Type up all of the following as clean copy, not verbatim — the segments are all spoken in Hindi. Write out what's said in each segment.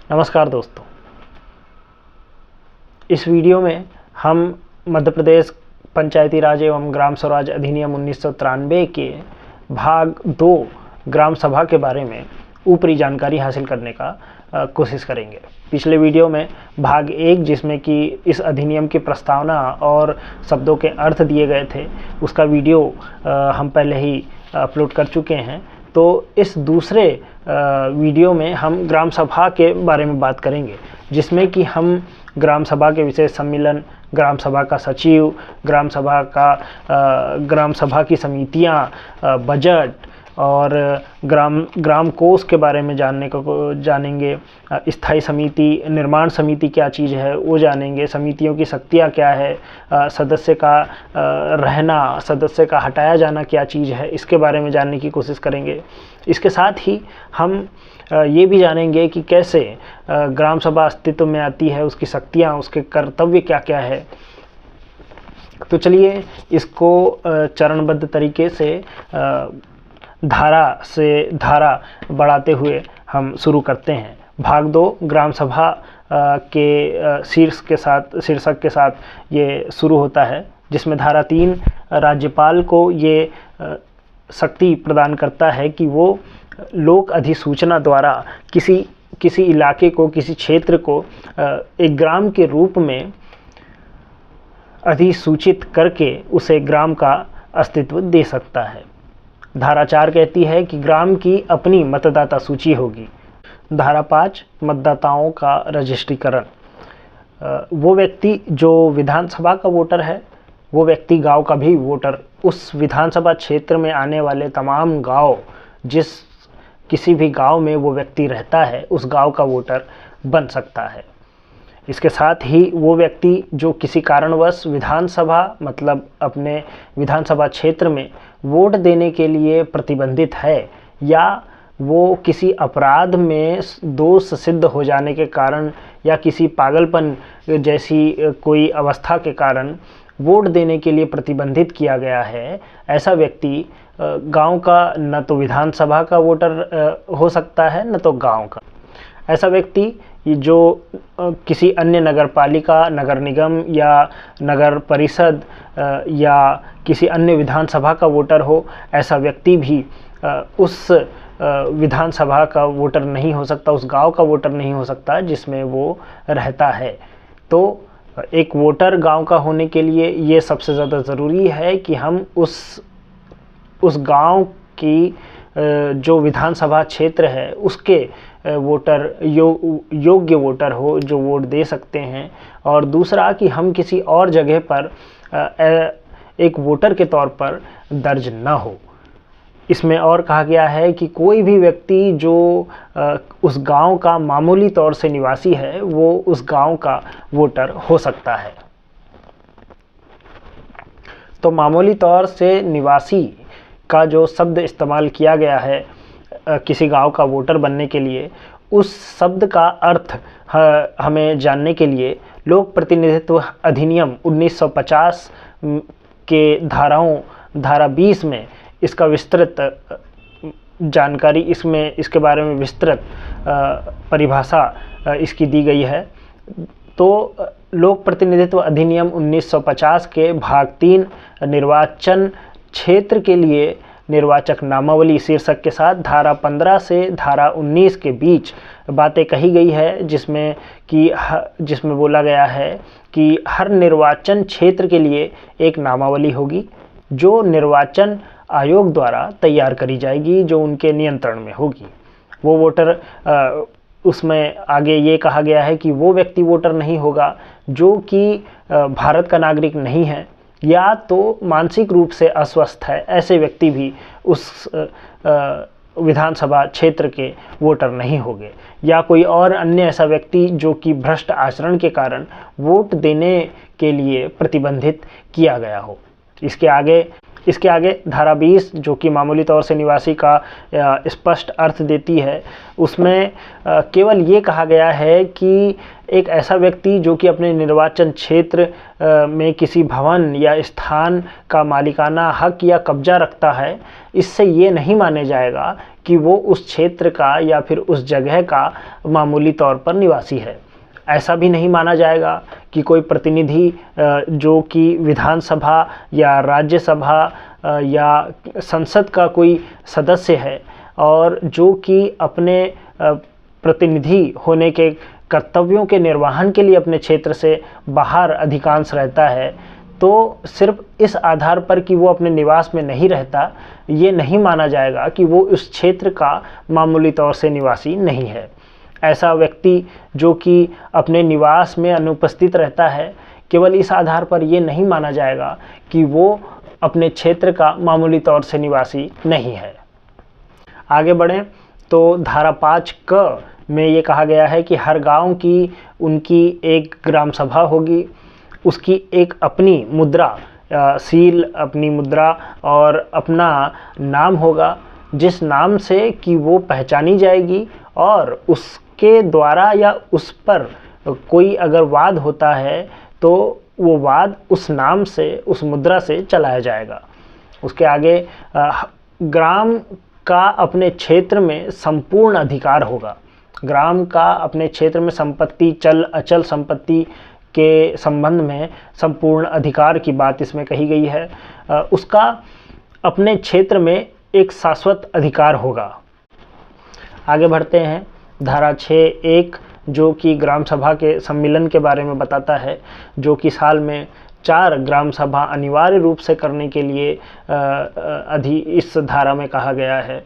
नमस्कार दोस्तों, इस वीडियो में हम मध्य प्रदेश पंचायती राज एवं ग्राम स्वराज अधिनियम 1993 के भाग 2 ग्राम सभा के बारे में ऊपरी जानकारी हासिल करने का कोशिश करेंगे। पिछले वीडियो में भाग 1 जिसमें कि इस अधिनियम की प्रस्तावना और शब्दों के अर्थ दिए गए थे, उसका वीडियो हम पहले ही अपलोड कर चुके हैं। तो इस दूसरे वीडियो में हम ग्राम सभा के बारे में बात करेंगे, जिसमें कि हम ग्राम सभा के विशेष सम्मेलन, ग्राम सभा का सचिव, ग्राम सभा की समितियां, बजट और ग्राम कोष के बारे में जानेंगे। स्थायी समिति, निर्माण समिति क्या चीज़ है वो जानेंगे। समितियों की शक्तियाँ क्या है, सदस्य का रहना, सदस्य का हटाया जाना क्या चीज़ है, इसके बारे में जानने की कोशिश करेंगे। इसके साथ ही हम ये भी जानेंगे कि कैसे ग्राम सभा अस्तित्व में आती है, उसकी शक्तियाँ, उसके कर्तव्य क्या क्या है। तो चलिए इसको चरणबद्ध तरीके से धारा बढ़ाते हुए हम शुरू करते हैं। भाग 2 ग्राम सभा के शीर्षक के साथ ये शुरू होता है, जिसमें धारा 3 राज्यपाल को ये शक्ति प्रदान करता है कि वो लोक अधिसूचना द्वारा किसी इलाके को, किसी क्षेत्र को एक ग्राम के रूप में अधिसूचित करके उसे ग्राम का अस्तित्व दे सकता है। धारा 4 कहती है कि ग्राम की अपनी मतदाता सूची होगी। धारा 5 मतदाताओं का रजिस्ट्रीकरण। वो व्यक्ति जो विधानसभा का वोटर है, वो व्यक्ति गांव का भी वोटर, उस विधानसभा क्षेत्र में आने वाले तमाम गांव, किसी भी गांव में वो व्यक्ति रहता है, उस गांव का वोटर बन सकता है। इसके साथ ही वो व्यक्ति जो किसी कारणवश विधानसभा मतलब अपने विधानसभा क्षेत्र में वोट देने के लिए प्रतिबंधित है, या वो किसी अपराध में दोष सिद्ध हो जाने के कारण या किसी पागलपन जैसी कोई अवस्था के कारण वोट देने के लिए प्रतिबंधित किया गया है, ऐसा व्यक्ति गांव का न तो विधानसभा का वोटर हो सकता है, न तो गांव का। ऐसा व्यक्ति जो किसी अन्य नगर पालिका, नगर निगम या नगर परिषद या किसी अन्य विधानसभा का वोटर हो, ऐसा व्यक्ति भी उस विधानसभा का वोटर नहीं हो सकता, उस गांव का वोटर नहीं हो सकता जिसमें वो रहता है। तो एक वोटर गांव का होने के लिए ये सबसे ज़्यादा ज़रूरी है कि हम उस गांव की जो विधानसभा क्षेत्र है उसके वोटर योग्य वोटर हो, जो वोट दे सकते हैं। और दूसरा कि हम किसी और जगह पर एक वोटर के तौर पर दर्ज न हो। इसमें और कहा गया है कि कोई भी व्यक्ति जो उस गांव का मामूली तौर से निवासी है, वो उस गांव का वोटर हो सकता है। तो मामूली तौर से निवासी का जो शब्द इस्तेमाल किया गया है किसी गांव का वोटर बनने के लिए, उस शब्द का अर्थ हमें जानने के लिए लोक प्रतिनिधित्व अधिनियम 1950 के धारा 20 में इसका विस्तृत जानकारी, इसके बारे में विस्तृत परिभाषा इसकी दी गई है। तो लोक प्रतिनिधित्व अधिनियम 1950 के भाग 3 निर्वाचन क्षेत्र के लिए निर्वाचक नामावली शीर्षक के साथ धारा 15 से धारा 19 के बीच बातें कही गई है, जिसमें बोला गया है कि हर निर्वाचन क्षेत्र के लिए एक नामावली होगी, जो निर्वाचन आयोग द्वारा तैयार करी जाएगी, जो उनके नियंत्रण में होगी। वो वोटर उसमें आगे ये कहा गया है कि वो व्यक्ति वोटर नहीं होगा जो कि भारत का नागरिक नहीं है या तो मानसिक रूप से अस्वस्थ है, ऐसे व्यक्ति भी उस विधानसभा क्षेत्र के वोटर नहीं होंगे। या कोई और अन्य ऐसा व्यक्ति जो कि भ्रष्ट आचरण के कारण वोट देने के लिए प्रतिबंधित किया गया हो। इसके आगे धारा 20 जो कि मामूली तौर से निवासी का स्पष्ट अर्थ देती है, उसमें केवल ये कहा गया है कि एक ऐसा व्यक्ति जो कि अपने निर्वाचन क्षेत्र में किसी भवन या स्थान का मालिकाना हक या कब्जा रखता है, इससे ये नहीं माने जाएगा कि वो उस क्षेत्र का या फिर उस जगह का मामूली तौर पर निवासी है। ऐसा भी नहीं माना जाएगा कि कोई प्रतिनिधि जो कि विधानसभा या राज्यसभा या संसद का कोई सदस्य है और जो कि अपने प्रतिनिधि होने के कर्तव्यों के निर्वहन के लिए अपने क्षेत्र से बाहर अधिकांश रहता है, तो सिर्फ इस आधार पर कि वो अपने निवास में नहीं रहता, ये नहीं माना जाएगा कि वो उस क्षेत्र का मामूली तौर से निवासी नहीं है। ऐसा व्यक्ति जो कि अपने निवास में अनुपस्थित रहता है, केवल इस आधार पर ये नहीं माना जाएगा कि वो अपने क्षेत्र का मामूली तौर से निवासी नहीं है। आगे बढ़ें तो धारा 5 क में ये कहा गया है कि हर गांव की उनकी एक ग्राम सभा होगी, उसकी एक अपनी मुद्रा, सील, अपनी मुद्रा और अपना नाम होगा, जिस नाम से कि वो पहचानी जाएगी, और उसके द्वारा या उस पर कोई अगर वाद होता है तो वो वाद उस नाम से, उस मुद्रा से चलाया जाएगा। उसके आगे ग्राम का अपने क्षेत्र में संपूर्ण अधिकार होगा। ग्राम का अपने क्षेत्र में संपत्ति, चल अचल संपत्ति के संबंध में संपूर्ण अधिकार की बात इसमें कही गई है। उसका अपने क्षेत्र में एक शाश्वत अधिकार होगा। आगे बढ़ते हैं, धारा 6(1) जो कि ग्राम सभा के सम्मेलन के बारे में बताता है, जो कि साल में 4 ग्राम सभा अनिवार्य रूप से करने के लिए इस धारा में कहा गया है।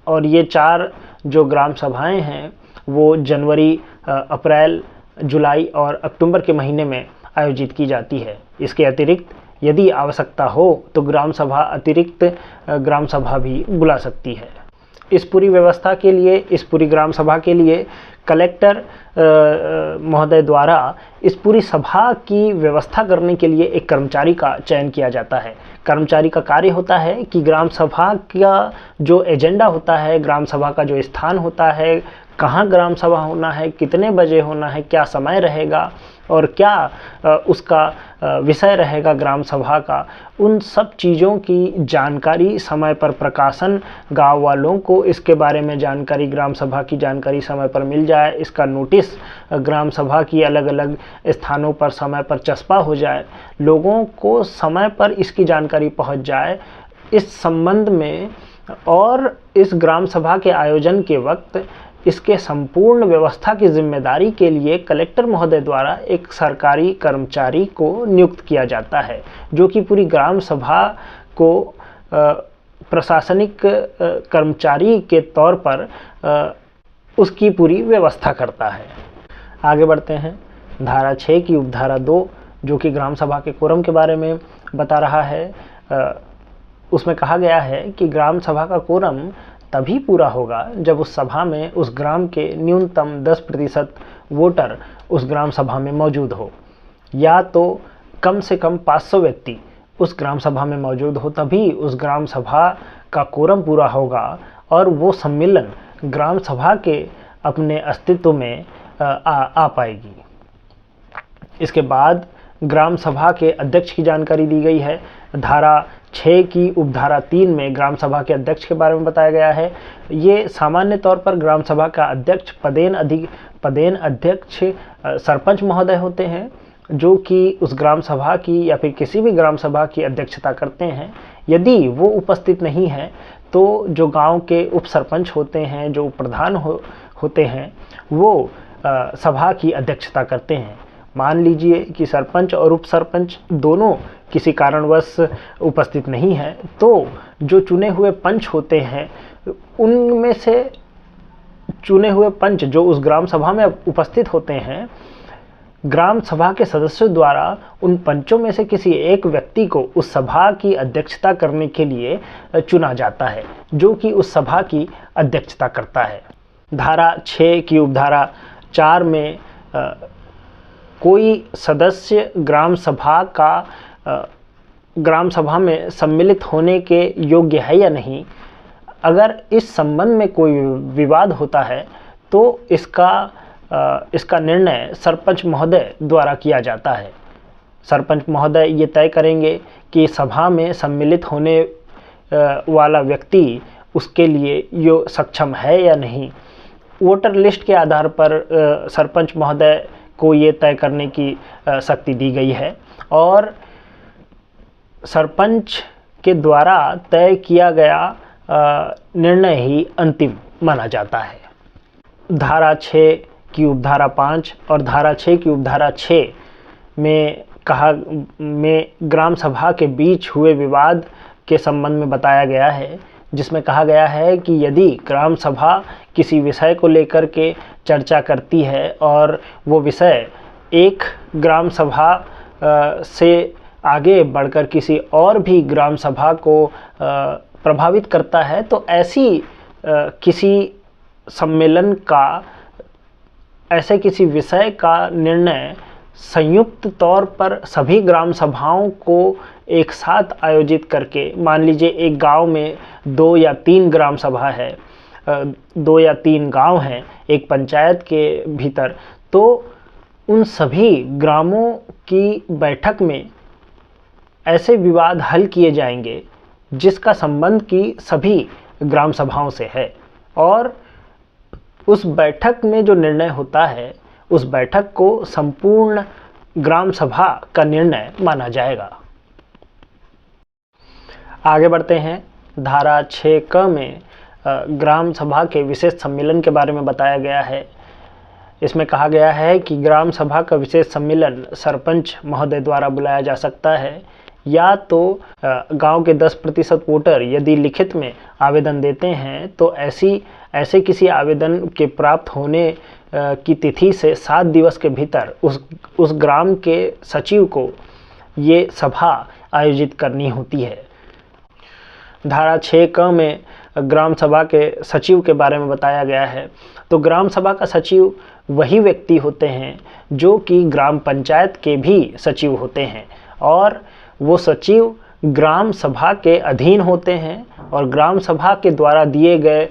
और ये 4 जो ग्राम सभाएं हैं वो जनवरी, अप्रैल, जुलाई और अक्टूबर के महीने में आयोजित की जाती है। इसके अतिरिक्त यदि आवश्यकता हो तो ग्राम सभा अतिरिक्त ग्राम सभा भी बुला सकती है। इस पूरी व्यवस्था के लिए, इस पूरी ग्राम सभा के लिए कलेक्टर महोदय द्वारा इस पूरी सभा की व्यवस्था करने के लिए एक कर्मचारी का चयन किया जाता है। कर्मचारी का कार्य होता है कि ग्राम सभा का जो एजेंडा होता है, ग्राम सभा का जो स्थान होता है, कहाँ ग्राम सभा होना है, कितने बजे होना है, क्या समय रहेगा और क्या उसका विषय रहेगा ग्राम सभा का, उन सब चीज़ों की जानकारी समय पर प्रकाशन, गांव वालों को इसके बारे में जानकारी, ग्राम सभा की जानकारी समय पर मिल जाए, इसका नोटिस ग्राम सभा की अलग अलग स्थानों पर समय पर चस्पा हो जाए, लोगों को समय पर इसकी जानकारी पहुंच जाए। इस संबंध में और इस ग्राम सभा के आयोजन के वक्त इसके संपूर्ण व्यवस्था की जिम्मेदारी के लिए कलेक्टर महोदय द्वारा एक सरकारी कर्मचारी को नियुक्त किया जाता है, जो कि पूरी ग्राम सभा को प्रशासनिक कर्मचारी के तौर पर उसकी पूरी व्यवस्था करता है। आगे बढ़ते हैं, धारा 6 की उपधारा 2 जो कि ग्राम सभा के कोरम के बारे में बता रहा है। उसमें कहा गया है कि ग्राम सभा का कोरम तभी पूरा होगा जब उस सभा में उस ग्राम के न्यूनतम 10% वोटर उस ग्राम सभा में मौजूद हो, या तो कम से कम 500 व्यक्ति उस ग्राम सभा में मौजूद हो, तभी उस ग्राम सभा का कोरम पूरा होगा और वो सम्मेलन ग्राम सभा के अपने अस्तित्व में आ पाएगी। इसके बाद ग्राम सभा के अध्यक्ष की जानकारी दी गई है। धारा 6 की उपधारा 3 में ग्राम सभा के अध्यक्ष के बारे में बताया गया है। ये सामान्य तौर पर ग्राम सभा का अध्यक्ष पदेन अध्यक्ष सरपंच महोदय होते हैं, जो कि उस ग्राम सभा की या फिर किसी भी ग्राम सभा की अध्यक्षता करते हैं। यदि वो उपस्थित नहीं है तो जो गांव के उप सरपंच होते हैं, जो प्रधान होते हैं, वो सभा की अध्यक्षता करते हैं। मान लीजिए कि सरपंच और उप सरपंच दोनों किसी कारणवश उपस्थित नहीं है, तो जो चुने हुए पंच होते हैं उनमें से चुने हुए पंच जो उस ग्राम सभा में उपस्थित होते हैं, ग्राम सभा के सदस्यों द्वारा उन पंचों में से किसी एक व्यक्ति को उस सभा की अध्यक्षता करने के लिए चुना जाता है, जो कि उस सभा की अध्यक्षता करता है। धारा 6 की उपधारा 4 में कोई सदस्य ग्राम सभा में सम्मिलित होने के योग्य है या नहीं, अगर इस संबंध में कोई विवाद होता है तो इसका निर्णय सरपंच महोदय द्वारा किया जाता है। सरपंच महोदय ये तय करेंगे कि सभा में सम्मिलित होने वाला व्यक्ति उसके लिए यो सक्षम है या नहीं। वोटर लिस्ट के आधार पर सरपंच महोदय को ये तय करने की शक्ति दी गई है और सरपंच के द्वारा तय किया गया निर्णय ही अंतिम माना जाता है। धारा 6 की उपधारा 5 और धारा 6 की उपधारा 6 में ग्राम सभा के बीच हुए विवाद के संबंध में बताया गया है, जिसमें कहा गया है कि यदि ग्राम सभा किसी विषय को लेकर के चर्चा करती है और वो विषय एक ग्राम सभा से आगे बढ़कर किसी और भी ग्राम सभा को प्रभावित करता है, तो ऐसी किसी सम्मेलन का, ऐसे किसी विषय का निर्णय संयुक्त तौर पर सभी ग्राम सभाओं को एक साथ आयोजित करके, मान लीजिए एक गांव में 2 या 3 ग्राम सभा है, 2 या 3 गांव हैं एक पंचायत के भीतर, तो उन सभी ग्रामों की बैठक में ऐसे विवाद हल किए जाएंगे जिसका संबंध की सभी ग्राम सभाओं से है और उस बैठक में जो निर्णय होता है उस बैठक को संपूर्ण ग्राम सभा का निर्णय माना जाएगा। आगे बढ़ते हैं। धारा 6 क में ग्राम सभा के विशेष सम्मेलन के बारे में बताया गया है। इसमें कहा गया है कि ग्राम सभा का विशेष सम्मेलन सरपंच महोदय द्वारा बुलाया जा सकता है, या तो गांव के 10% वोटर यदि लिखित में आवेदन देते हैं तो ऐसे किसी आवेदन के प्राप्त होने की तिथि से 7 दिवस के भीतर उस ग्राम के सचिव को ये सभा आयोजित करनी होती है। धारा 6 क में ग्राम सभा के सचिव के बारे में बताया गया है। तो ग्राम सभा का सचिव वही व्यक्ति होते हैं जो कि ग्राम पंचायत के भी सचिव होते हैं और वो सचिव ग्राम सभा के अधीन होते हैं और ग्राम सभा के द्वारा दिए गए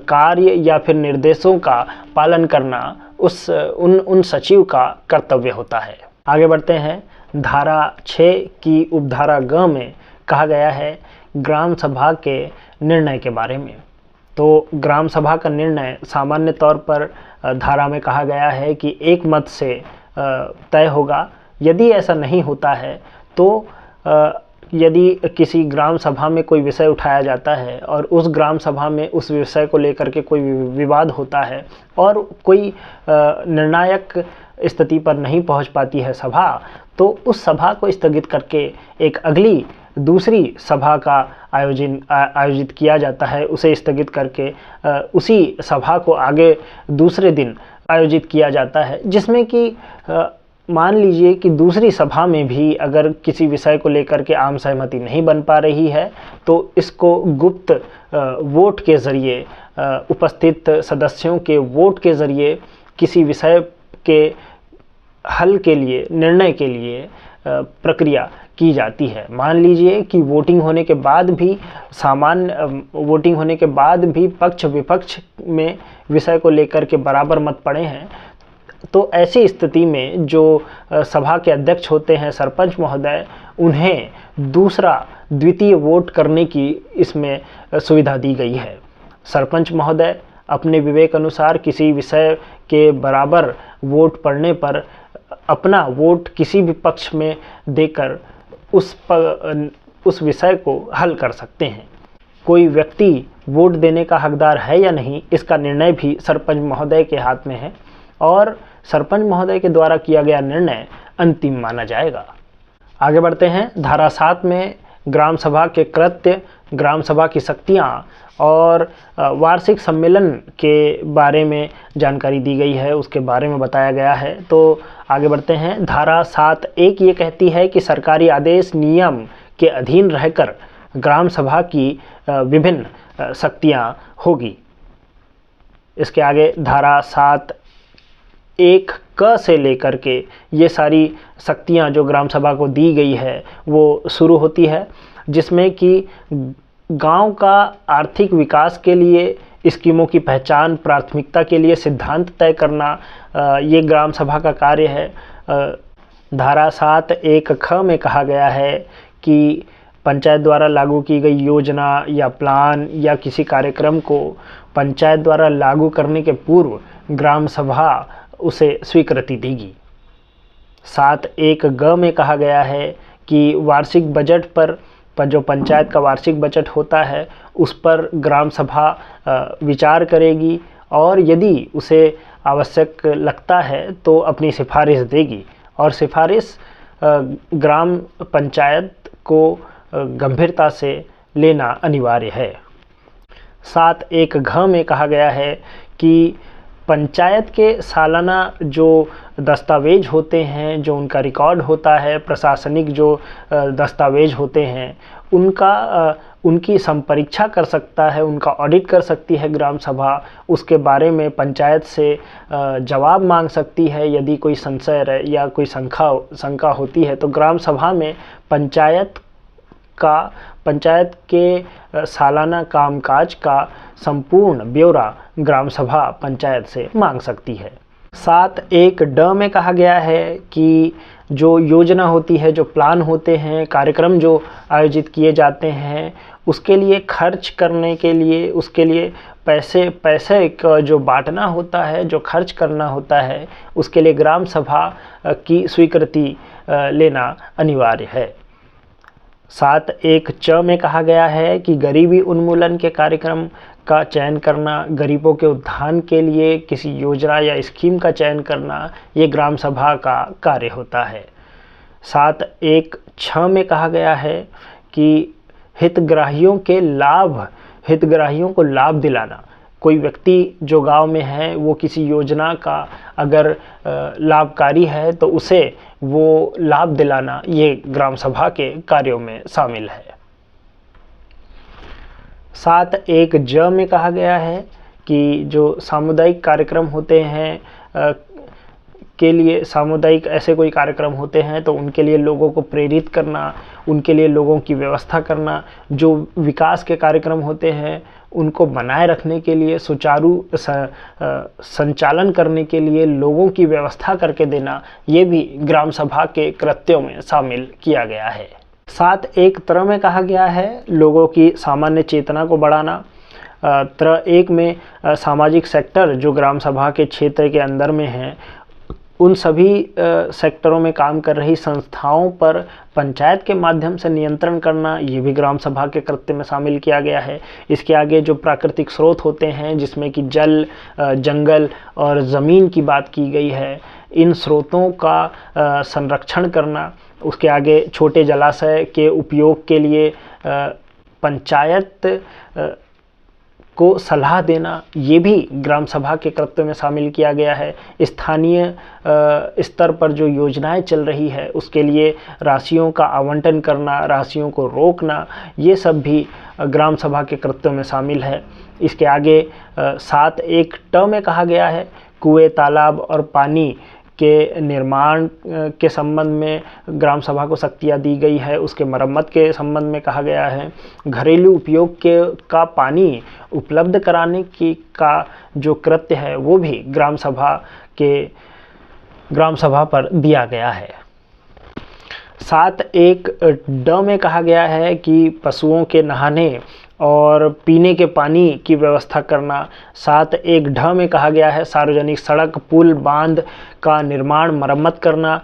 कार्य या फिर निर्देशों का पालन करना उन सचिव का कर्तव्य होता है। आगे बढ़ते हैं। धारा 6 की उपधारा ग में कहा गया है ग्राम सभा के निर्णय के बारे में। तो ग्राम सभा का निर्णय सामान्य तौर पर धारा में कहा गया है कि एक मत से तय होगा। यदि ऐसा नहीं होता है तो यदि किसी ग्राम सभा में कोई विषय उठाया जाता है और उस ग्राम सभा में उस विषय को लेकर के कोई विवाद होता है और कोई निर्णायक स्थिति पर नहीं पहुंच पाती है सभा, तो उस सभा को स्थगित करके एक अगली दूसरी सभा का आयोजित किया जाता है। उसे स्थगित करके उसी सभा को आगे दूसरे दिन आयोजित किया जाता है, जिसमें कि मान लीजिए कि दूसरी सभा में भी अगर किसी विषय को लेकर के आम सहमति नहीं बन पा रही है तो इसको गुप्त वोट के ज़रिए, उपस्थित सदस्यों के वोट के ज़रिए किसी विषय के हल के लिए, निर्णय के लिए प्रक्रिया की जाती है। मान लीजिए कि वोटिंग होने के बाद भी पक्ष विपक्ष में विषय को लेकर के बराबर मत पड़े हैं, तो ऐसी स्थिति में जो सभा के अध्यक्ष होते हैं सरपंच महोदय, उन्हें द्वितीय वोट करने की इसमें सुविधा दी गई है। सरपंच महोदय अपने विवेक अनुसार किसी विषय के बराबर वोट पड़ने पर अपना वोट किसी भी पक्ष में देकर उस विषय को हल कर सकते हैं। कोई व्यक्ति वोट देने का हकदार है या नहीं, इसका निर्णय भी सरपंच महोदय के हाथ में है और सरपंच महोदय के द्वारा किया गया निर्णय अंतिम माना जाएगा। आगे बढ़ते हैं। धारा 7 में ग्राम सभा के कृत्य, ग्राम सभा की शक्तियाँ और वार्षिक सम्मेलन के बारे में जानकारी दी गई है, उसके बारे में बताया गया है। तो आगे बढ़ते हैं। धारा 7(1) ये कहती है कि सरकारी आदेश नियम के अधीन रहकर ग्राम सभा की विभिन्न शक्तियाँ होगी। इसके आगे धारा 7(1) क से लेकर के ये सारी शक्तियाँ जो ग्राम सभा को दी गई है वो शुरू होती है, जिसमें कि गांव का आर्थिक विकास के लिए स्कीमों की पहचान, प्राथमिकता के लिए सिद्धांत तय करना, ये ग्राम सभा का कार्य है। धारा 7(1) ख में कहा गया है कि पंचायत द्वारा लागू की गई योजना या प्लान या किसी कार्यक्रम को पंचायत द्वारा लागू करने के पूर्व ग्राम सभा उसे स्वीकृति देगी। 7(1) ग में कहा गया है कि वार्षिक बजट पर जो पंचायत का वार्षिक बजट होता है उस पर ग्राम सभा विचार करेगी और यदि उसे आवश्यक लगता है तो अपनी सिफारिश देगी और सिफारिश ग्राम पंचायत को गंभीरता से लेना अनिवार्य है। 7(1) घ में कहा गया है कि पंचायत के सालाना जो दस्तावेज होते हैं, जो उनका रिकॉर्ड होता है, प्रशासनिक जो दस्तावेज होते हैं, उनकी संपरीक्षा कर सकता है, उनका ऑडिट कर सकती है ग्राम सभा। उसके बारे में पंचायत से जवाब मांग सकती है। यदि कोई संशय या कोई शंका होती है तो ग्राम सभा में पंचायत के सालाना कामकाज का संपूर्ण ब्यौरा ग्राम सभा पंचायत से मांग सकती है। 7(1) ड में कहा गया है कि जो योजना होती है, जो प्लान होते हैं, कार्यक्रम जो आयोजित किए जाते हैं, उसके लिए खर्च करने के लिए, उसके लिए पैसे का जो बांटना होता है, जो खर्च करना होता है, उसके लिए ग्राम सभा की स्वीकृति लेना अनिवार्य है। 7(1) च में कहा गया है कि गरीबी उन्मूलन के कार्यक्रम का चयन करना, गरीबों के उत्थान के लिए किसी योजना या स्कीम का चयन करना, ये ग्राम सभा का कार्य होता है। 7(1) छ में कहा गया है कि हितग्राहियों को लाभ दिलाना। कोई व्यक्ति जो गांव में है वो किसी योजना का अगर लाभकारी है तो उसे वो लाभ दिलाना ये ग्राम सभा के कार्यों में शामिल है। 7(1) ज में कहा गया है कि जो सामुदायिक कार्यक्रम होते हैं के लिए, सामुदायिक ऐसे कोई कार्यक्रम होते हैं तो उनके लिए लोगों को प्रेरित करना, उनके लिए लोगों की व्यवस्था करना, जो विकास के कार्यक्रम होते हैं उनको बनाए रखने के लिए, सुचारू संचालन करने के लिए लोगों की व्यवस्था करके देना, ये भी ग्राम सभा के कृत्यों में शामिल किया गया है। 7(1) त्र में कहा गया है लोगों की सामान्य चेतना को बढ़ाना। 1 में सामाजिक सेक्टर जो ग्राम सभा के क्षेत्र के अंदर में हैं, उन सभी सेक्टरों में काम कर रही संस्थाओं पर पंचायत के माध्यम से नियंत्रण करना, ये भी ग्राम सभा के कृत्य में शामिल किया गया है। इसके आगे जो प्राकृतिक स्रोत होते हैं जिसमें कि जल, जंगल और ज़मीन की बात की गई है, इन स्रोतों का संरक्षण करना। उसके आगे छोटे जलाशय के उपयोग के लिए पंचायत को सलाह देना, ये भी ग्राम सभा के कृत्य में शामिल किया गया है। स्थानीय स्तर पर जो योजनाएं चल रही है उसके लिए राशियों का आवंटन करना, राशियों को रोकना, ये सब भी ग्राम सभा के कृत्यों में शामिल है। इसके आगे 7(1) ट में कहा गया है कुएं, तालाब और पानी के निर्माण के संबंध में ग्राम सभा को शक्तियाँ दी गई है। उसके मरम्मत के संबंध में कहा गया है। घरेलू उपयोग का पानी उपलब्ध कराने का जो कृत्य है वो भी ग्राम सभा पर दिया गया है। 7(1) ड में कहा गया है कि पशुओं के नहाने और पीने के पानी की व्यवस्था करना। 7(1) ढ में कहा गया है सार्वजनिक सड़क, पुल, बांध का निर्माण, मरम्मत करना,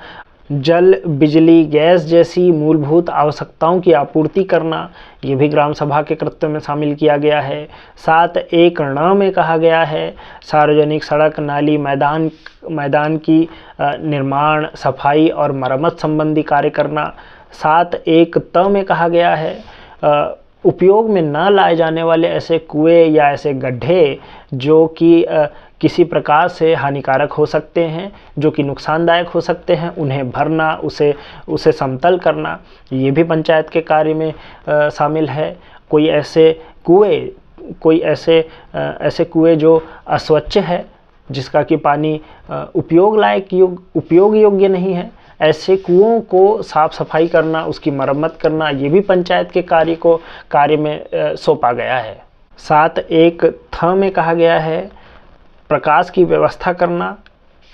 जल, बिजली, गैस जैसी मूलभूत आवश्यकताओं की आपूर्ति करना, ये भी ग्राम सभा के कृत्य में शामिल किया गया है। 7(1) ण में कहा गया है सार्वजनिक सड़क, नाली, मैदान की निर्माण, सफाई और मरम्मत संबंधी कार्य करना। 7(1) त में कहा गया है उपयोग में न लाए जाने वाले ऐसे कुएं या ऐसे गड्ढे जो कि किसी प्रकार से हानिकारक हो सकते हैं, जो कि नुकसानदायक हो सकते हैं, उन्हें भरना, उसे समतल करना, ये भी पंचायत के कार्य में शामिल है। कोई ऐसे कुएं जो अस्वच्छ है, जिसका कि पानी उपयोग योग्य नहीं है, ऐसे कुओं को साफ सफाई करना, उसकी मरम्मत करना, ये भी पंचायत के कार्य में सौंपा गया है। 7(1) थ में कहा गया है प्रकाश की व्यवस्था करना,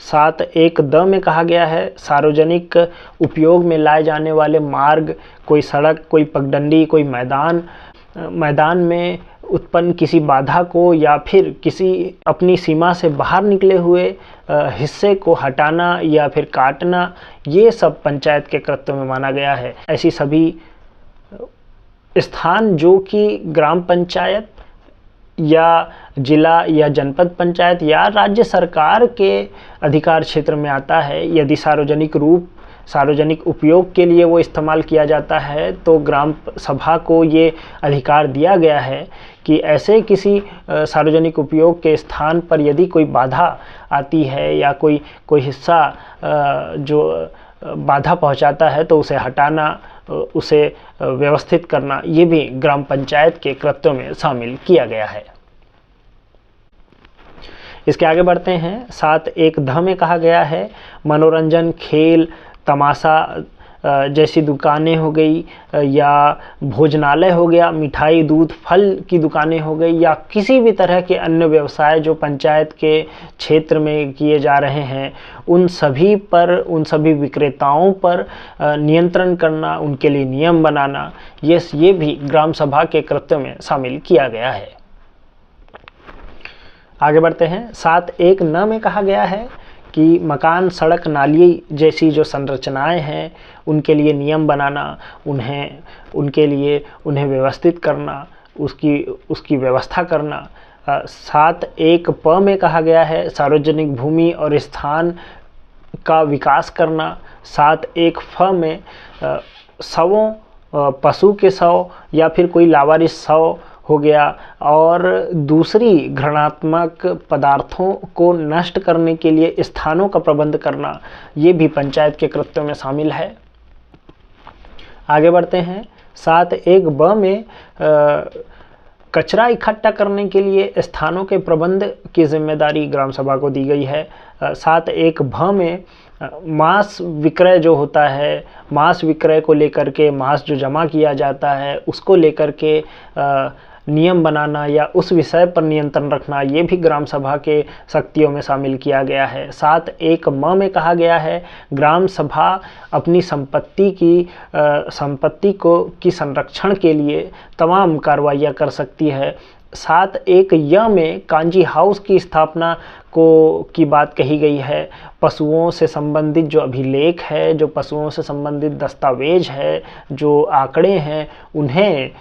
7 एक द में कहा गया है सार्वजनिक उपयोग में लाए जाने वाले मार्ग, कोई सड़क, कोई पगडंडी, कोई मैदान में उत्पन्न किसी बाधा को या फिर किसी अपनी सीमा से बाहर निकले हुए हिस्से को हटाना या फिर काटना, ये सब पंचायत के कृत्य में माना गया है। ऐसी सभी स्थान जो कि ग्राम पंचायत या जिला या जनपद पंचायत या राज्य सरकार के अधिकार क्षेत्र में आता है, यदि सार्वजनिक उपयोग के लिए वो इस्तेमाल किया जाता है, तो ग्राम सभा को ये अधिकार दिया गया है कि ऐसे किसी सार्वजनिक उपयोग के स्थान पर यदि कोई बाधा आती है या कोई हिस्सा जो बाधा पहुंचाता है, तो उसे हटाना, उसे व्यवस्थित करना, ये भी ग्राम पंचायत के कृत्यों में शामिल किया गया है। इसके आगे बढ़ते हैं। 7 एक ध में कहा गया है मनोरंजन, खेल, तमाशा जैसी दुकानें हो गई या भोजनालय हो गया, मिठाई, दूध, फल की दुकानें हो गई या किसी भी तरह के अन्य व्यवसाय जो पंचायत के क्षेत्र में किए जा रहे हैं, उन सभी विक्रेताओं पर नियंत्रण करना, उनके लिए नियम बनाना, ये भी ग्राम सभा के कृत्य में शामिल किया गया है। आगे बढ़ते हैं। 7 एक न में कहा गया है कि मकान, सड़क, नाली जैसी जो संरचनाएं हैं, उनके लिए नियम बनाना, उन्हें व्यवस्थित करना, उसकी व्यवस्था करना। 7 एक प में कहा गया है सार्वजनिक भूमि और स्थान का विकास करना। 7 एक फ में शवों, पशु के शव या फिर कोई लावारिस शव हो गया और दूसरी घृणात्मक पदार्थों को नष्ट करने के लिए स्थानों का प्रबंध करना, ये भी पंचायत के कृत्यों में शामिल है। आगे बढ़ते हैं। 7 एक ब में कचरा इकट्ठा करने के लिए स्थानों के प्रबंध की जिम्मेदारी ग्राम सभा को दी गई है। 7 एक भ में मांस विक्रय जो होता है, मांस विक्रय को लेकर के, मांस जो जमा किया जाता है उसको लेकर के नियम बनाना या उस विषय पर नियंत्रण रखना, ये भी ग्राम सभा के शक्तियों में शामिल किया गया है। 7 एक म में कहा गया है ग्राम सभा अपनी संपत्ति की संरक्षण के लिए तमाम कार्रवाइयाँ कर सकती है। 7 एक य में कांजी हाउस की स्थापना की बात कही गई है। पशुओं से संबंधित जो अभिलेख है, जो पशुओं से संबंधित दस्तावेज है, जो आंकड़े हैं, उन्हें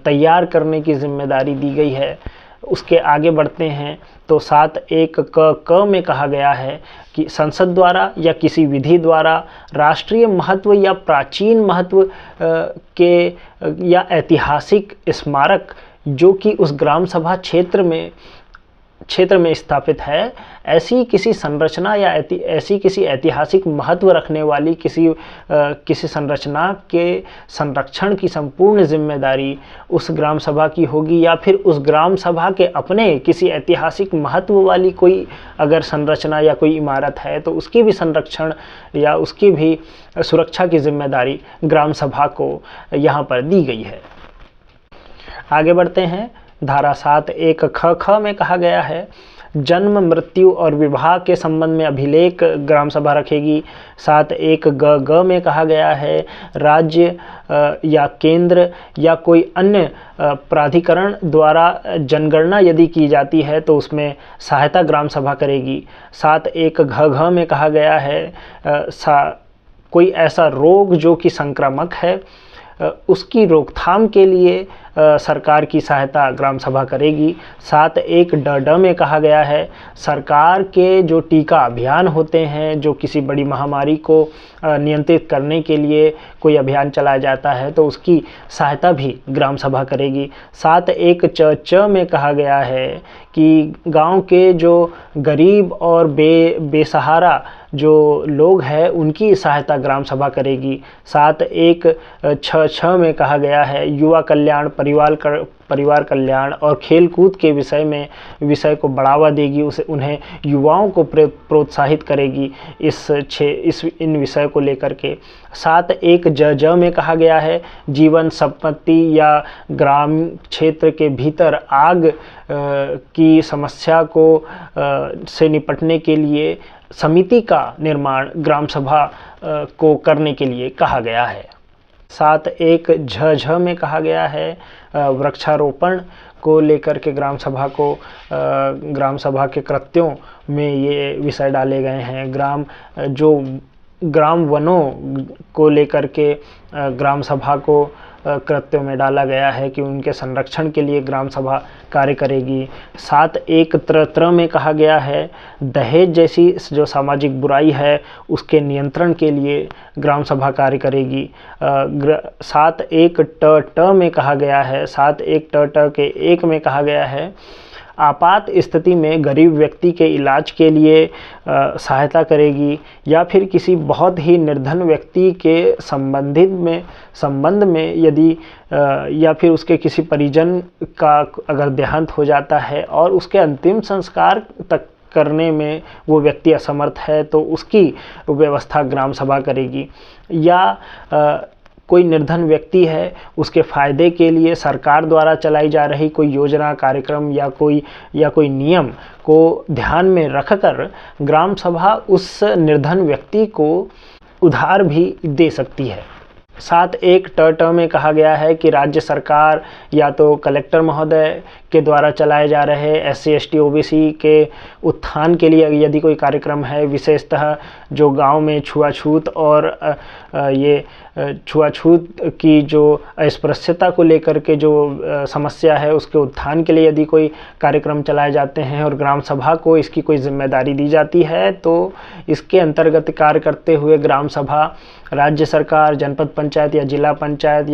तैयार करने की जिम्मेदारी दी गई है। उसके आगे बढ़ते हैं तो 7 एक क में कहा गया है कि संसद द्वारा या किसी विधि द्वारा राष्ट्रीय महत्व या प्राचीन महत्व के या ऐतिहासिक स्मारक जो कि उस ग्राम सभा क्षेत्र में स्थापित है, ऐसी किसी संरचना या ऐसी किसी ऐतिहासिक महत्व रखने वाली किसी संरचना के संरक्षण की संपूर्ण जिम्मेदारी उस ग्राम सभा की होगी, या फिर उस ग्राम सभा के अपने किसी ऐतिहासिक महत्व वाली कोई अगर संरचना या कोई इमारत है तो उसकी भी संरक्षण या उसकी भी सुरक्षा की जिम्मेदारी ग्राम सभा को यहाँ पर दी गई है। आगे बढ़ते हैं। धारा 7 एक ख में कहा गया है जन्म, मृत्यु और विवाह के संबंध में अभिलेख ग्राम सभा रखेगी। 7 एक ग में कहा गया है राज्य या केंद्र या कोई अन्य प्राधिकरण द्वारा जनगणना यदि की जाती है तो उसमें सहायता ग्राम सभा करेगी। 7 एक घ में कहा गया है कोई ऐसा रोग जो कि संक्रामक है, उसकी रोकथाम के लिए सरकार की सहायता ग्राम सभा करेगी। 7 एक ड में कहा गया है सरकार के जो टीका अभियान होते हैं, जो किसी बड़ी महामारी को नियंत्रित करने के लिए कोई अभियान चलाया जाता है तो उसकी सहायता भी ग्राम सभा करेगी। 7 एक च में कहा गया है कि गांव के जो गरीब और बेसहारा जो लोग हैं उनकी सहायता ग्राम सभा करेगी। 7 एक छ में कहा गया है युवा कल्याण परिवार कल्याण और खेलकूद के विषय को बढ़ावा देगी, उन्हें युवाओं को प्रोत्साहित करेगी इन विषय को लेकर के। 7.1 ज में कहा गया है जीवन संपत्ति या ग्राम क्षेत्र के भीतर आग की समस्या से निपटने के लिए समिति का निर्माण ग्राम सभा को करने के लिए कहा गया है। 7.1 झ में कहा गया है वृक्षारोपण को लेकर के ग्राम सभा के कृत्यों में ये विषय डाले गए हैं। ग्राम वनों को लेकर के ग्राम सभा को कृत्यों में डाला गया है कि उनके संरक्षण के लिए ग्राम सभा कार्य करेगी। 7.1 त्र में कहा गया है दहेज जैसी जो सामाजिक बुराई है उसके नियंत्रण के लिए ग्राम सभा कार्य करेगी। 7.1 ट में कहा गया है 7.1 ट के 1 में कहा गया है आपात स्थिति में गरीब व्यक्ति के इलाज के लिए सहायता करेगी, या फिर किसी बहुत ही निर्धन व्यक्ति के संबंध में यदि या फिर उसके किसी परिजन का अगर देहांत हो जाता है और उसके अंतिम संस्कार तक करने में वो व्यक्ति असमर्थ है तो उसकी व्यवस्था ग्राम सभा करेगी। या कोई निर्धन व्यक्ति है उसके फ़ायदे के लिए सरकार द्वारा चलाई जा रही कोई योजना कार्यक्रम या कोई नियम को ध्यान में रखकर ग्राम सभा उस निर्धन व्यक्ति को उधार भी दे सकती है। 7.1 ट में कहा गया है कि राज्य सरकार या तो कलेक्टर महोदय के द्वारा चलाए जा रहे SC ST OBC के उत्थान के लिए यदि कोई कार्यक्रम है, विशेषतः जो गांव में छुआछूत और ये छुआछूत की जो अस्पृश्यता को लेकर के जो समस्या है उसके उत्थान के लिए यदि कोई कार्यक्रम चलाए जाते हैं और ग्राम सभा को इसकी कोई जिम्मेदारी दी जाती है तो इसके अंतर्गत कार्य करते हुए ग्राम सभा राज्य सरकार, जनपद पंचायत या जिला पंचायत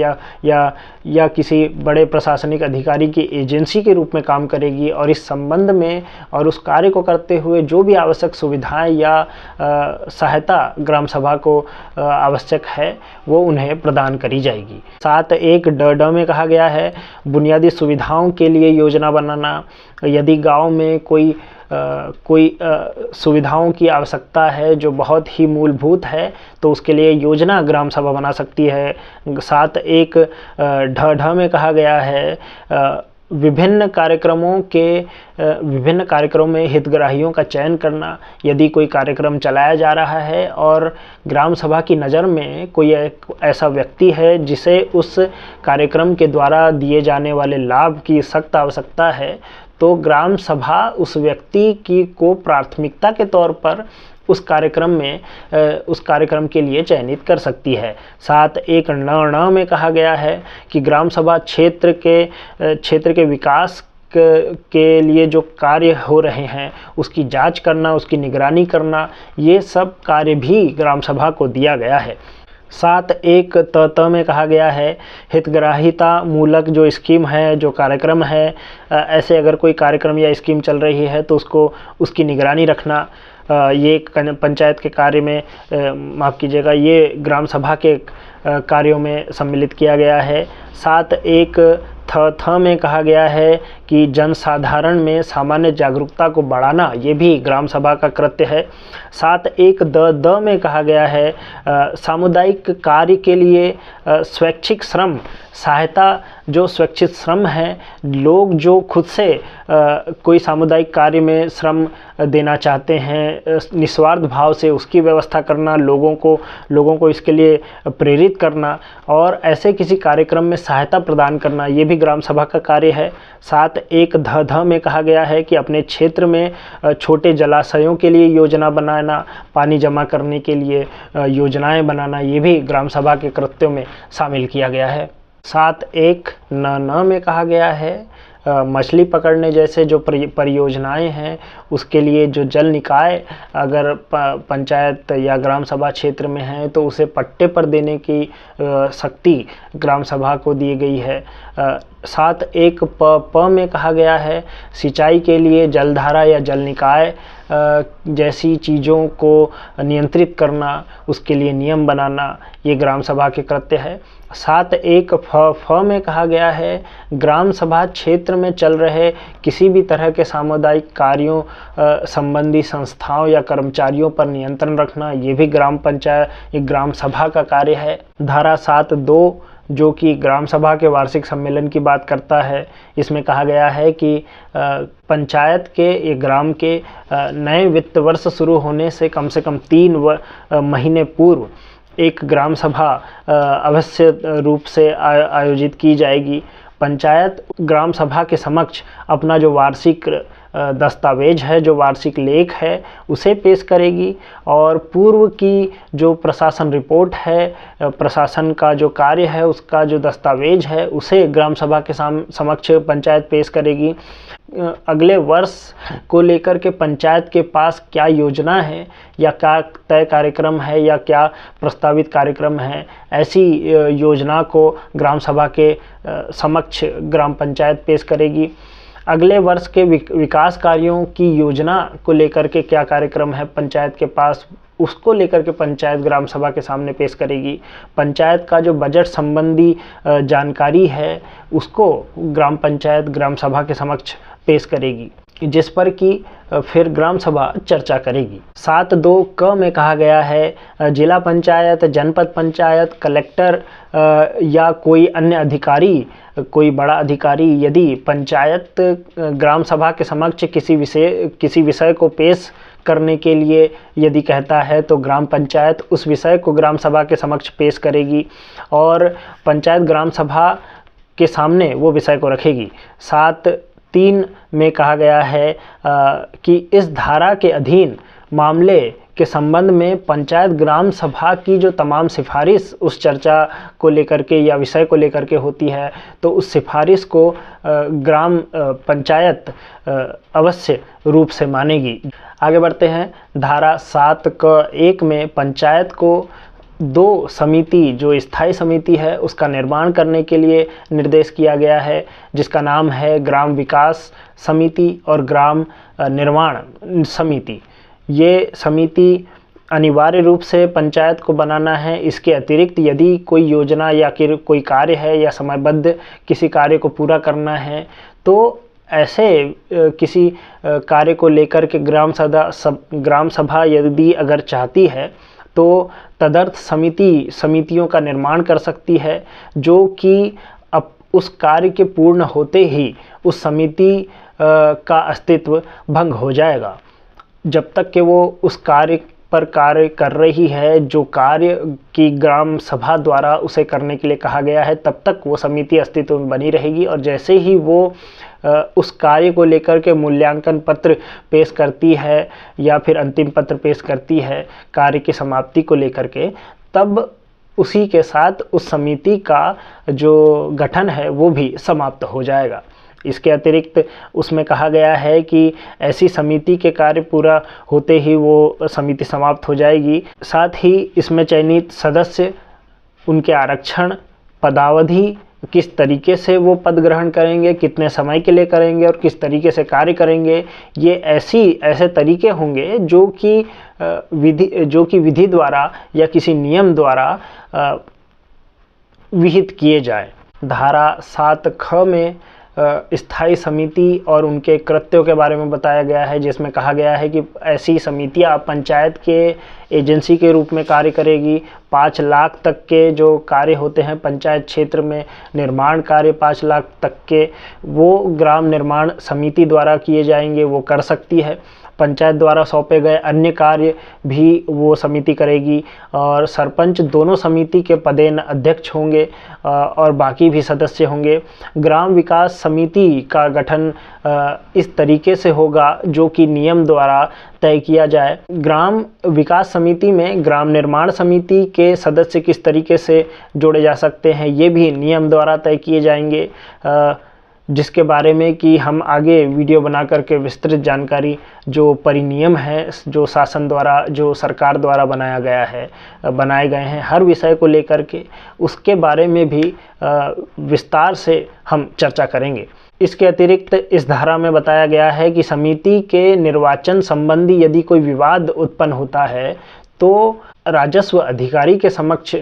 या किसी बड़े प्रशासनिक अधिकारी की एजेंसी के रूप में काम करेगी और इस संबंध में और उस कार्य को करते हुए जो भी आवश्यक सुविधाएं या सहायता ग्राम सभा को आवश्यक है वो उन्हें प्रदान करी जाएगी। 7.1 ड में कहा गया है बुनियादी सुविधाओं के लिए योजना बनाना। यदि गांव में कोई सुविधाओं की आवश्यकता है जो बहुत ही मूलभूत है तो उसके लिए योजना ग्राम सभा बना सकती है। 7.1 ढ में कहा गया है विभिन्न कार्यक्रमों में हितग्राहियों का चयन करना। यदि कोई कार्यक्रम चलाया जा रहा है और ग्राम सभा की नज़र में कोई ऐसा व्यक्ति है जिसे उस कार्यक्रम के द्वारा दिए जाने वाले लाभ की सख्त आवश्यकता है तो ग्राम सभा उस व्यक्ति को प्राथमिकता के तौर पर उस कार्यक्रम के लिए चयनित कर सकती है। 7.1 ण में कहा गया है कि ग्राम सभा क्षेत्र के विकास के लिए जो कार्य हो रहे हैं उसकी जांच करना, उसकी निगरानी करना, ये सब कार्य भी ग्राम सभा को दिया गया है। 7.1 त में कहा गया है हितग्राहिता मूलक जो स्कीम है, जो कार्यक्रम है, ऐसे अगर कोई कार्यक्रम या स्कीम चल रही है तो उसकी निगरानी रखना ये पंचायत के कार्य में माफ़ कीजिएगा, ये ग्राम सभा के कार्यों में सम्मिलित किया गया है। 7.1 थ में कहा गया है कि जनसाधारण में सामान्य जागरूकता को बढ़ाना, ये भी ग्राम सभा का कृत्य है। 7.1 द में कहा गया है सामुदायिक कार्य के लिए स्वैच्छिक श्रम सहायता। जो स्वैच्छिक श्रम है, लोग जो खुद से कोई सामुदायिक कार्य में श्रम देना चाहते हैं निस्वार्थ भाव से, उसकी व्यवस्था करना, लोगों को इसके लिए प्रेरित करना और ऐसे किसी कार्यक्रम में सहायता प्रदान करना, ये भी ग्राम सभा का कार्य है। 7.1 ध में कहा गया है कि अपने क्षेत्र में छोटे जलाशयों के लिए योजना बनाना, पानी जमा करने के लिए योजनाएं बनाना, ये भी ग्राम सभा के कृत्यों में शामिल किया गया है। 7.1 न में कहा गया है मछली पकड़ने जैसे जो परियोजनाएं हैं उसके लिए जो जल निकाय अगर पंचायत या ग्राम सभा क्षेत्र में है तो उसे पट्टे पर देने की शक्ति ग्राम सभा को दी गई है। 7(1) प में कहा गया है सिंचाई के लिए जलधारा या जल निकाय जैसी चीज़ों को नियंत्रित करना, उसके लिए नियम बनाना, ये ग्राम सभा के कृत्य है। 7(1) फ में कहा गया है ग्राम सभा क्षेत्र में चल रहे किसी भी तरह के सामुदायिक कार्यों संबंधी संस्थाओं या कर्मचारियों पर नियंत्रण रखना, ये भी ग्राम सभा का कार्य है। धारा 7(2) जो कि ग्राम सभा के वार्षिक सम्मेलन की बात करता है, इसमें कहा गया है कि पंचायत के ग्राम के नए वित्त वर्ष शुरू होने से कम 3 महीने पूर्व एक ग्राम सभा अवश्य रूप से आयोजित की जाएगी। पंचायत ग्राम सभा के समक्ष अपना जो वार्षिक दस्तावेज है, जो वार्षिक लेख है, उसे पेश करेगी और पूर्व की जो प्रशासन रिपोर्ट है, प्रशासन का जो कार्य है, उसका जो दस्तावेज है, उसे ग्राम सभा के समक्ष पंचायत पेश करेगी। अगले वर्ष को लेकर के पंचायत के पास क्या योजना है या क्या तय कार्यक्रम है या क्या प्रस्तावित कार्यक्रम है, ऐसी योजना को ग्राम सभा के समक्ष ग्राम पंचायत पेश करेगी। अगले वर्ष के विकास कार्यों की योजना को लेकर के क्या कार्यक्रम है पंचायत के पास, उसको लेकर के पंचायत ग्राम सभा के सामने पेश करेगी। पंचायत का जो बजट संबंधी जानकारी है, उसको ग्राम पंचायत ग्राम सभा के समक्ष पेश करेगी, जिस पर कि फिर ग्राम सभा चर्चा करेगी। 7(2) क में कहा गया है जिला पंचायत, जनपद पंचायत, कलेक्टर या कोई अन्य अधिकारी, कोई बड़ा अधिकारी यदि पंचायत ग्राम सभा के समक्ष किसी विषय को पेश करने के लिए यदि कहता है, तो ग्राम पंचायत उस विषय को ग्राम सभा के समक्ष पेश करेगी और पंचायत ग्राम सभा के सामने वो विषय को रखेगी। 7(3) में कहा गया है कि इस धारा के अधीन मामले के संबंध में पंचायत ग्राम सभा की जो तमाम सिफारिश उस चर्चा को लेकर के या विषय को लेकर के होती है, तो उस सिफारिश को ग्राम पंचायत अवश्य रूप से मानेगी। आगे बढ़ते हैं। धारा 7(1) में पंचायत को 2 समिति, जो स्थायी समिति है, उसका निर्माण करने के लिए निर्देश किया गया है, जिसका नाम है ग्राम विकास समिति और ग्राम निर्माण समिति। ये समिति अनिवार्य रूप से पंचायत को बनाना है। इसके अतिरिक्त यदि कोई योजना या कोई कार्य है या समयबद्ध किसी कार्य को पूरा करना है, तो ऐसे किसी कार्य को लेकर के ग्राम सभा यदि अगर चाहती है, तो तदर्थ समितियों का निर्माण कर सकती है, जो कि अब उस कार्य के पूर्ण होते ही उस समिति का अस्तित्व भंग हो जाएगा। जब तक कि वो उस कार्य पर कार्य कर रही है, जो कार्य की ग्राम सभा द्वारा उसे करने के लिए कहा गया है, तब तक वो समिति अस्तित्व में बनी रहेगी। और जैसे ही वो उस कार्य को लेकर के मूल्यांकन पत्र पेश करती है या फिर अंतिम पत्र पेश करती है कार्य की समाप्ति को लेकर के, तब उसी के साथ उस समिति का जो गठन है वो भी समाप्त हो जाएगा। इसके अतिरिक्त उसमें कहा गया है कि ऐसी समिति के कार्य पूरा होते ही वो समिति समाप्त हो जाएगी। साथ ही इसमें चयनित सदस्य, उनके आरक्षण, पदावधि, किस तरीके से वो पद ग्रहण करेंगे, कितने समय के लिए करेंगे और किस तरीके से कार्य करेंगे, ये ऐसे तरीके होंगे जो कि विधि द्वारा या किसी नियम द्वारा विहित किए जाए। धारा 7(ख) में स्थायी समिति और उनके कृत्यों के बारे में बताया गया है, जिसमें कहा गया है कि ऐसी समितियां पंचायत के एजेंसी के रूप में कार्य करेगी। 5 लाख तक के जो कार्य होते हैं पंचायत क्षेत्र में, निर्माण कार्य 5 लाख तक के, वो ग्राम निर्माण समिति द्वारा किए जाएंगे, वो कर सकती है। पंचायत द्वारा सौंपे गए अन्य कार्य भी वो समिति करेगी और सरपंच दोनों समिति के पदेन अध्यक्ष होंगे और बाकी भी सदस्य होंगे। ग्राम विकास समिति का गठन इस तरीके से होगा जो कि नियम द्वारा तय किया जाए। ग्राम विकास समिति में ग्राम निर्माण समिति के सदस्य किस तरीके से जोड़े जा सकते हैं, ये भी नियम द्वारा तय किए जाएंगे। जिसके बारे में कि हम आगे वीडियो बना करके विस्तृत जानकारी जो परिनियम है जो शासन द्वारा जो सरकार द्वारा बनाए गए हैं हर विषय को लेकर के, उसके बारे में भी विस्तार से हम चर्चा करेंगे। इसके अतिरिक्त इस धारा में बताया गया है कि समिति के निर्वाचन संबंधी यदि कोई विवाद उत्पन्न होता है तो राजस्व अधिकारी के समक्ष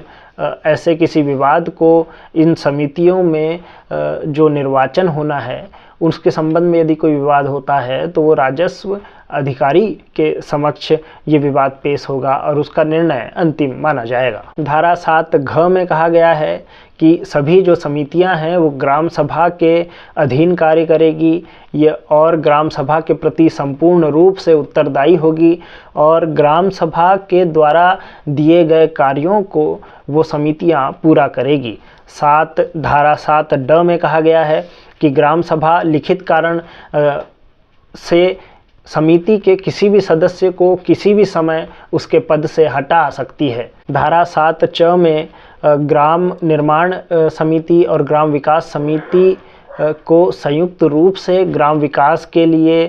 ऐसे किसी विवाद को इन समितियों में जो निर्वाचन होना है उसके संबंध में यदि कोई विवाद होता है तो वो राजस्व अधिकारी के समक्ष ये विवाद पेश होगा और उसका निर्णय अंतिम माना जाएगा। धारा 7 घ में कहा गया है कि सभी जो समितियां हैं वो ग्राम सभा के अधीन कार्य करेगी ये और ग्राम सभा के प्रति संपूर्ण रूप से उत्तरदायी होगी और ग्राम सभा के द्वारा दिए गए कार्यों को वो समितियां पूरा करेगी। धारा 7 ड में कहा गया है कि ग्राम सभा लिखित कारण से समिति के किसी भी सदस्य को किसी भी समय उसके पद से हटा सकती है। धारा 7 च में ग्राम निर्माण समिति और ग्राम विकास समिति को संयुक्त रूप से ग्राम विकास के लिए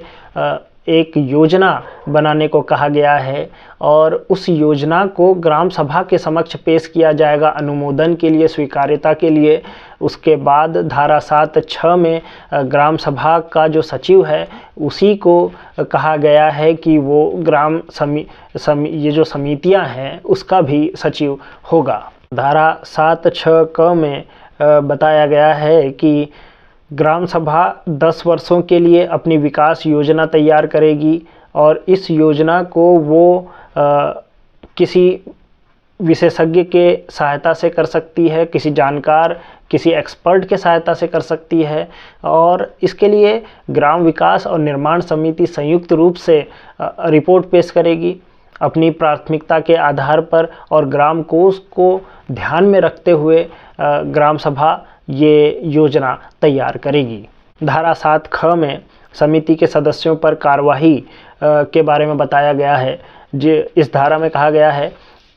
एक योजना बनाने को कहा गया है और उस योजना को ग्राम सभा के समक्ष पेश किया जाएगा अनुमोदन के लिए, स्वीकार्यता के लिए। उसके बाद धारा 7 छ में ग्राम सभा का जो सचिव है उसी को कहा गया है कि वो ये जो समितियां हैं उसका भी सचिव होगा। धारा 7 छ क में बताया गया है कि ग्राम सभा 10 वर्षों के लिए अपनी विकास योजना तैयार करेगी और इस योजना को वो किसी विशेषज्ञ के सहायता से कर सकती है, किसी जानकार, किसी एक्सपर्ट के सहायता से कर सकती है और इसके लिए ग्राम विकास और निर्माण समिति संयुक्त रूप से रिपोर्ट पेश करेगी अपनी प्राथमिकता के आधार पर और ग्राम कोष को ध्यान में रखते हुए ग्राम सभा ये योजना तैयार करेगी। धारा 7 ख में समिति के सदस्यों पर कार्यवाही के बारे में बताया गया है। इस धारा में कहा गया है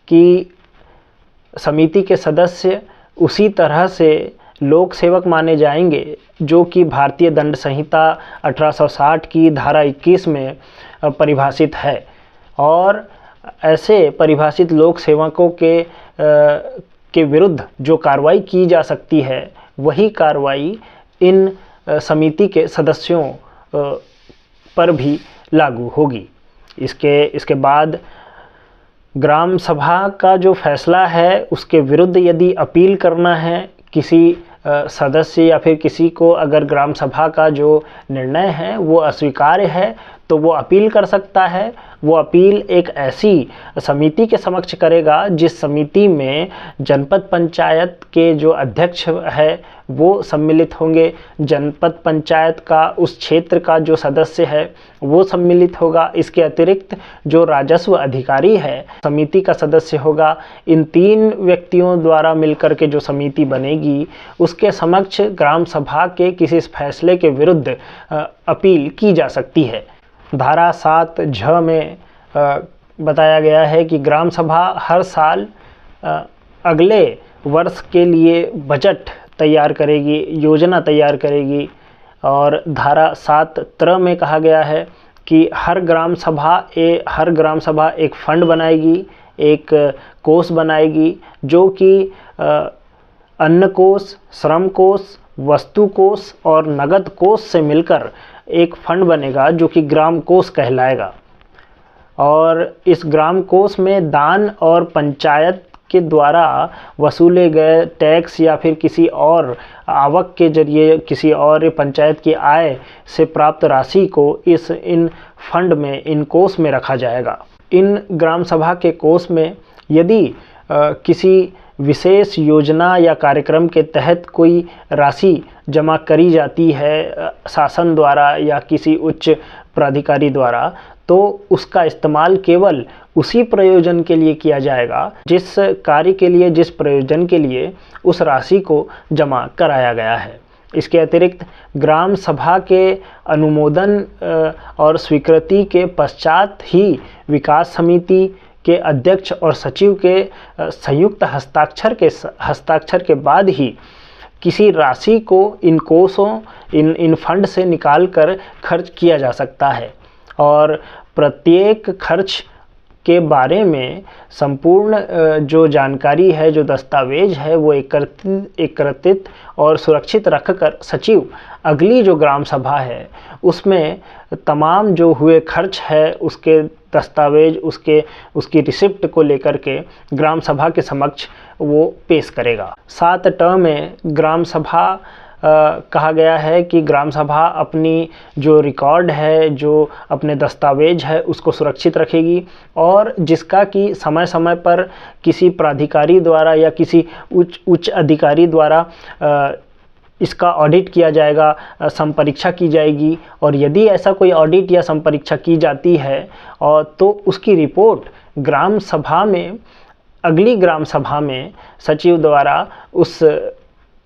कि समिति के सदस्य उसी तरह से लोक सेवक माने जाएंगे जो कि भारतीय दंड संहिता 1860 की धारा 21 में परिभाषित है और ऐसे परिभाषित लोक सेवकों के विरुद्ध जो कार्रवाई की जा सकती है वही कार्रवाई इन समिति के सदस्यों पर भी लागू होगी। इसके बाद ग्राम सभा का जो फैसला है उसके विरुद्ध यदि अपील करना है किसी सदस्य या फिर किसी को, अगर ग्राम सभा का जो निर्णय है वो अस्वीकार्य है तो वो अपील कर सकता है। वो अपील एक ऐसी समिति के समक्ष करेगा जिस समिति में जनपद पंचायत के जो अध्यक्ष है वो सम्मिलित होंगे, जनपद पंचायत का उस क्षेत्र का जो सदस्य है वो सम्मिलित होगा। इसके अतिरिक्त जो राजस्व अधिकारी है समिति का सदस्य होगा। इन 3 व्यक्तियों द्वारा मिलकर के जो समिति बनेगी उसके समक्ष ग्राम सभा के किसी फैसले के विरुद्ध अपील की जा सकती है। धारा 7 झ में बताया गया है कि ग्राम सभा हर साल अगले वर्ष के लिए बजट तैयार करेगी, योजना तैयार करेगी और धारा 7 त्र में कहा गया है कि हर ग्राम सभा एक फंड बनाएगी, एक कोष बनाएगी जो कि अन्न कोष, श्रम कोष, वस्तु कोष और नगद कोष से मिलकर एक फंड बनेगा जो कि ग्राम कोष कहलाएगा और इस ग्राम कोष में दान और पंचायत के द्वारा वसूले गए टैक्स या फिर किसी और आवक के जरिए किसी और पंचायत की आय से प्राप्त राशि को इन फंड में, इन कोष में रखा जाएगा। इन ग्राम सभा के कोष में यदि किसी विशेष योजना या कार्यक्रम के तहत कोई राशि जमा करी जाती है शासन द्वारा या किसी उच्च प्राधिकारी द्वारा तो उसका इस्तेमाल केवल उसी प्रयोजन के लिए किया जाएगा जिस कार्य के लिए, जिस प्रयोजन के लिए उस राशि को जमा कराया गया है। इसके अतिरिक्त ग्राम सभा के अनुमोदन और स्वीकृति के पश्चात ही विकास समिति के अध्यक्ष और सचिव के संयुक्त हस्ताक्षर के बाद ही किसी राशि को इन कोषों इन फंड से निकाल कर खर्च किया जा सकता है और प्रत्येक खर्च के बारे में संपूर्ण जो जानकारी है, जो दस्तावेज है, वो एकत्रित और सुरक्षित रखकर सचिव अगली जो ग्राम सभा है उसमें तमाम जो हुए खर्च है उसके दस्तावेज, उसकी रिसिप्ट को लेकर के ग्राम सभा के समक्ष वो पेश करेगा। 7 में ग्राम सभा कहा गया है कि ग्राम सभा अपनी जो रिकॉर्ड है, जो अपने दस्तावेज है, उसको सुरक्षित रखेगी और जिसका कि समय समय पर किसी प्राधिकारी द्वारा या किसी उच्च अधिकारी द्वारा इसका ऑडिट किया जाएगा, संपरीक्षा की जाएगी और यदि ऐसा कोई ऑडिट या संपरीक्षा की जाती है और तो उसकी रिपोर्ट ग्राम सभा में, अगली ग्राम सभा में सचिव द्वारा उस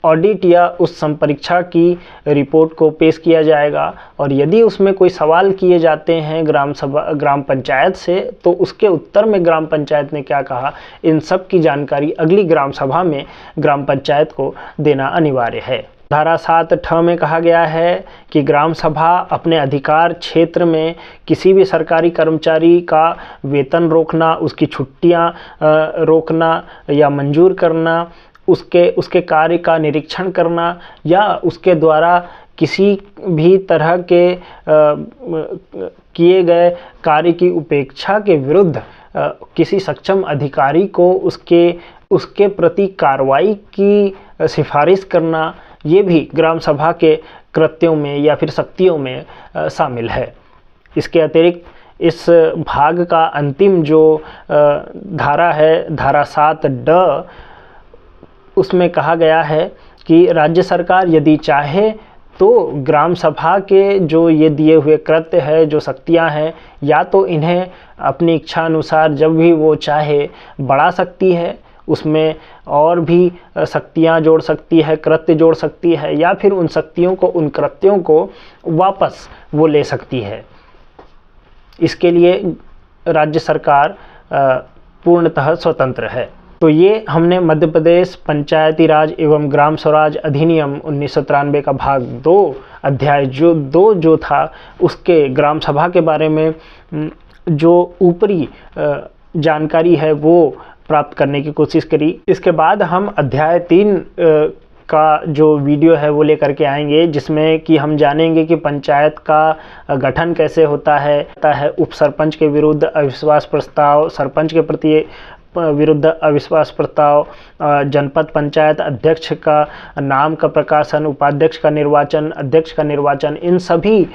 ऑडिट या उस संपरीक्षा की रिपोर्ट को पेश किया जाएगा और यदि उसमें कोई सवाल किए जाते हैं ग्राम पंचायत से तो उसके उत्तर में ग्राम पंचायत ने क्या कहा, इन सब की जानकारी अगली ग्राम सभा में ग्राम पंचायत को देना अनिवार्य है। धारा 7 में कहा गया है कि ग्राम सभा अपने अधिकार क्षेत्र में किसी भी सरकारी कर्मचारी का वेतन रोकना, उसकी छुट्टियां रोकना या मंजूर करना, उसके कार्य का निरीक्षण करना या उसके द्वारा किसी भी तरह के किए गए कार्य की उपेक्षा के विरुद्ध किसी सक्षम अधिकारी को उसके प्रति कार्रवाई की सिफारिश करना, ये भी ग्राम सभा के कृत्यों में या फिर शक्तियों में शामिल है। इसके अतिरिक्त इस भाग का अंतिम जो धारा है, धारा 7 उसमें कहा गया है कि राज्य सरकार यदि चाहे तो ग्राम सभा के जो ये दिए हुए कृत्य है, जो शक्तियां हैं, या तो इन्हें अपनी इच्छा अनुसार जब भी वो चाहे बढ़ा सकती है, उसमें और भी शक्तियां जोड़ सकती है, कृत्य जोड़ सकती है, या फिर उन शक्तियों को, उन कृत्यों को वापस वो ले सकती है। इसके लिए राज्य सरकार पूर्णतः स्वतंत्र है। तो ये हमने मध्य प्रदेश पंचायती राज एवं ग्राम स्वराज अधिनियम 1993 का भाग 2 अध्याय जो 2 जो था उसके ग्राम सभा के बारे में जो ऊपरी जानकारी है वो प्राप्त करने की कोशिश करी। इसके बाद हम अध्याय 3 का जो वीडियो है वो लेकर के आएंगे, जिसमें कि हम जानेंगे कि पंचायत का गठन कैसे होता है उप सरपंच के विरुद्ध अविश्वास प्रस्ताव, सरपंच के प्रति विरुद्ध अविश्वास प्रस्ताव, जनपद पंचायत अध्यक्ष का नाम का प्रकाशन, उपाध्यक्ष का निर्वाचन, अध्यक्ष का निर्वाचन, इन सभी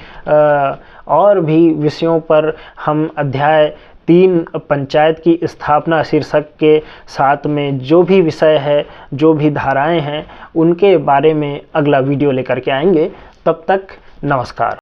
और भी विषयों पर हम अध्याय 3 पंचायत की स्थापना शीर्षक के साथ में जो भी विषय है, जो भी धाराएं हैं, उनके बारे में अगला वीडियो लेकर के आएंगे। तब तक नमस्कार।